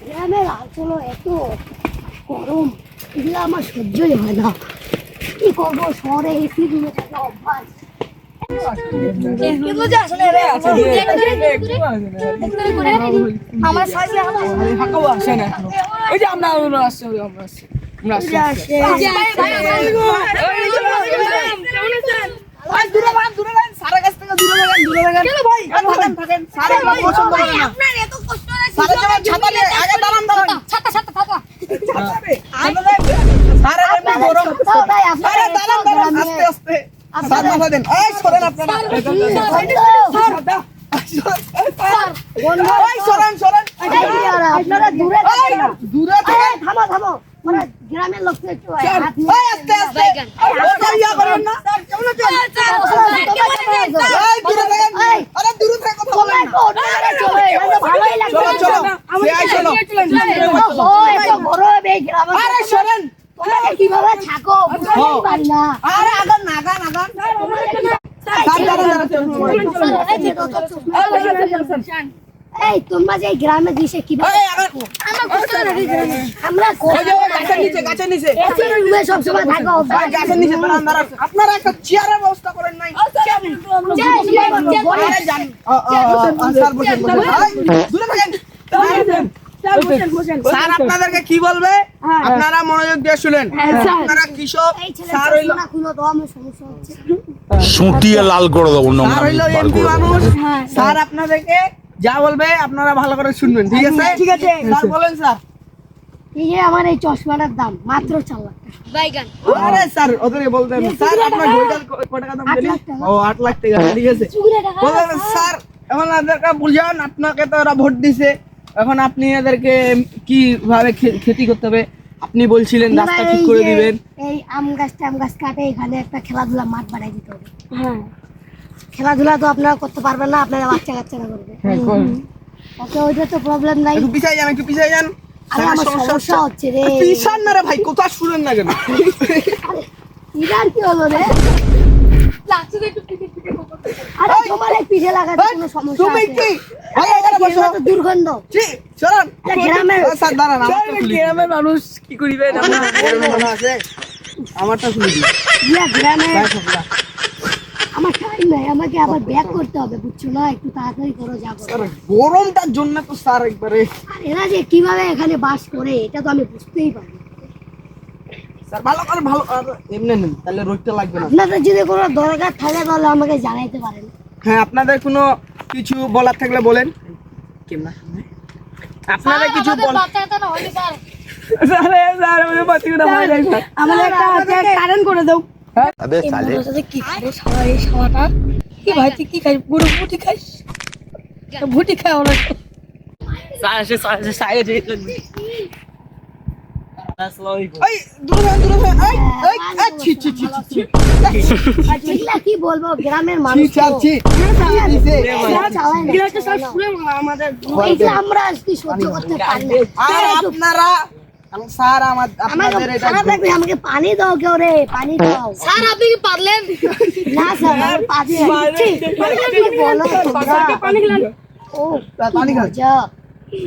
গ্রামের আচল এত গরম, এগুলো আমার সহ্যই হয় না। কি করবো, শহরে এসি রুমে থাকা অভ্যাস। আমার সাথে আসে না ওই যে আমরা আসছি সারা কাছ থেকে দূরে লাগান কেন ভাই থাকেন সারা পছন্দ করে না আপনার এত কষ্ট হয় সারা যাবেন ছাতা নিয়ে আগে দাঁড়ান ছাতা সারা এমনি গরম আরে দাঁড়ান আস্তে আস্তে সাত মাথা দেন এই সরেন আপনারা আপনারা দূরে দূরে থাকেন থামো মানে গ্রামের লোক একটু আস্তে আস্তে ওটা ইয়া করেন না এই দূরে থাকেন আরে দূরে থেকে কথা বলেন ভালোই লাগবে। চলো আরে সরেন তোমরা কিভাবে থাকো বুঝতেই পারি না। আরে আগান এই তোমরা যে গ্রামে দিছে কিভাবে আমরা গাছের নিচে সব সময় থাকো গাছের নিচে আপনারা একটা চেয়ারের ব্যবস্থা করেন নাই আরে জান স্যার বসেন দূরে থাকেন স্যার আপনাদেরকে কি বলবে আপনারা মনোযোগ দিয়ে শুনেন আপনারা কৃষক স্যার হইলো সমস্যা হচ্ছে সুটিয়ে লাল করে দেবো স্যার হইলো এমপি মানুষ স্যার আপনাদেরকে যা বলবে আপনারা ভালো করে শুনবেন ঠিক আছে স্যার বলেন স্যার এই যে আমার এই চশমাটার দাম মাত্র 4 লাখ টাকা। আরে স্যার ওদেরকে বলতেন স্যার আপনার ঘড়িটার কত টাকা দাম দিলেন 8 লাখ টাকা। ও 8 লাখ টাকা ঠিক আছে বলেন স্যার এখন আপনাদেরকে বুঝান আপনাকে তো ওরা ভোট দিছে এখন আপনি এদেরকে কিভাবে খেতি করতে হবে আপনি বলছিলেন রাস্তা ঠিক করে দিবেন এই আম গাছ কাটে এখানে একটা খেলাধুলা মাঠ বানাই দিতে হবে। খেলাধুলা তো আপনারা করতে পারবেন না, আপনারা বাচ্চারা করবে। ওকে ওইটা তো প্রবলেম নাই। একটু পিছাই যান আরে আমার সমস্যা হচ্ছে রে। পিছান না রে ভাই কথা শুনেন না কেন ইরার কি হলো রে? আরে তোমার এই পিঠে লাগাতে কোনো সমস্যা তুমি আছে? কি ভাই এখানে বসো তো দুর্গন্ধ। জি চলুন গ্রামের স্যার দাঁড়ান গ্রামের মানুষ কি করিবে আছে আমারটা শুনে দিই গ্রামে আমার টাইম নাই, আমাকে আবার ব্যাক করতে হবে বুঝছো না, একটু তাড়াতাড়ি করো যা করো। গরমটার জন্য তো স্যার একবারে আর এরা যে কিভাবে এখানে বাস করে এটা তো আমি বুঝতেই পারি। স্যার ভালো এমনি নেন তাহলে রোদটা লাগবে না আপনাদের যদি কোনো দরকার থাকে তাহলে আমাকে জানাইতে পারেন। হ্যাঁ আপনাদের কোনো কিছু বলার থাকলে বলেন আপনাদের কিছু আমাদের একটা কারেন্ট করে দাও। अबे साले কি খাবে সবাই এই শালাটা? কি ভাই তুই কি খাই? বুড়ো বুটি খাইস? বুটি খাই ওরা। এই দূরে থাকেন এই ছি এগুলা কি বলবো গ্রামের মানুষ তো। ছি চালায় না। এইগুলা আমরা কি সহ্য করতে পারি না। আর আপনারা স্যার আপনাদের এটা আমাকে পানি দাও কেউ রে, পানি দাও। স্যার আপনি কি পারলেন? না স্যার আমার পানি বলো ও পানি খান যা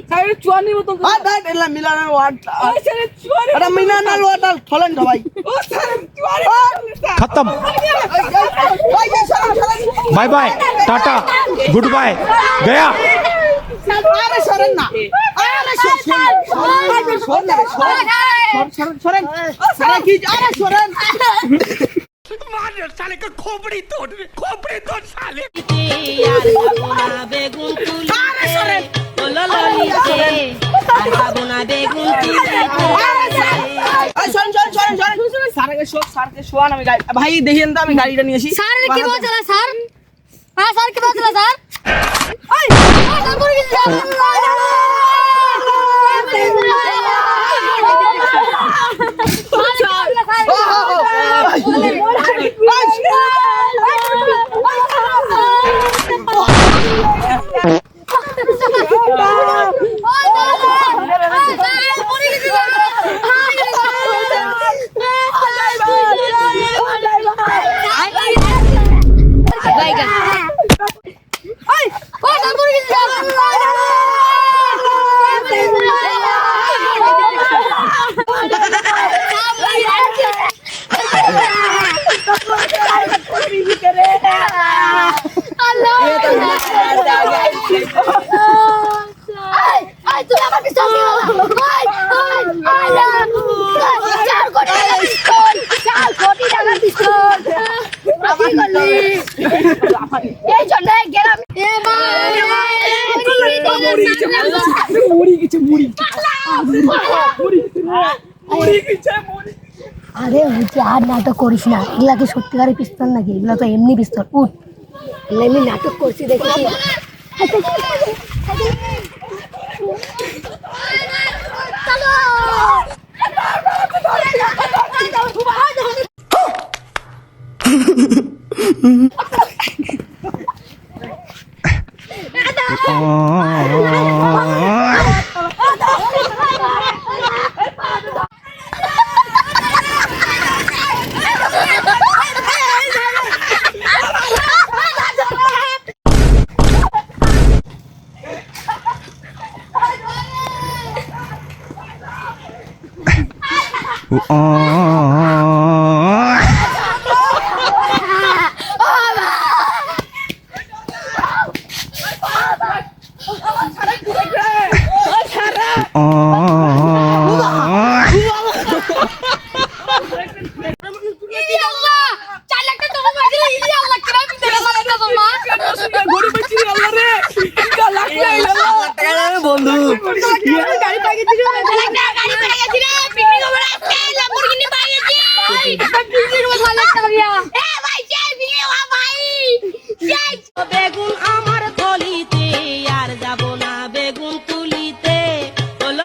স্যার চুয়ানি মতো মিলানোর ওয়াটার মিলানোর ওয়াটার ফলেন ভাই ও স্যার চুয়ানি खत्म bye bye tata goodbye गया আরে সরেন না আরে সরেন সারা কি আরে সরেন मार साले का खोपड़ी तोड़ साले বেগুন আরে সরেন স্যারকে শোয়ান আমি ভাই দেখেন তো আমি গাড়িটা নিয়েছি স্যার কি বলছে স্যার? হ্যাঁ স্যার কি বলছে স্যার? ওই তুই আমার পিস্তল দিয়ে ওই 4 কোটি টাকার পিস্তল 4 কোটি টাকার পিস্তল কি করলি এই জন্য গেলাম এ আরে হচ্ছে আর নাটক করিস না, এগুলা কি সত্যিকারের পিস্তল নাকি? এগুলো তো এমনি পিস্তল। উঠ, এমনি নাটক করছি দেখেছি। বন্ধু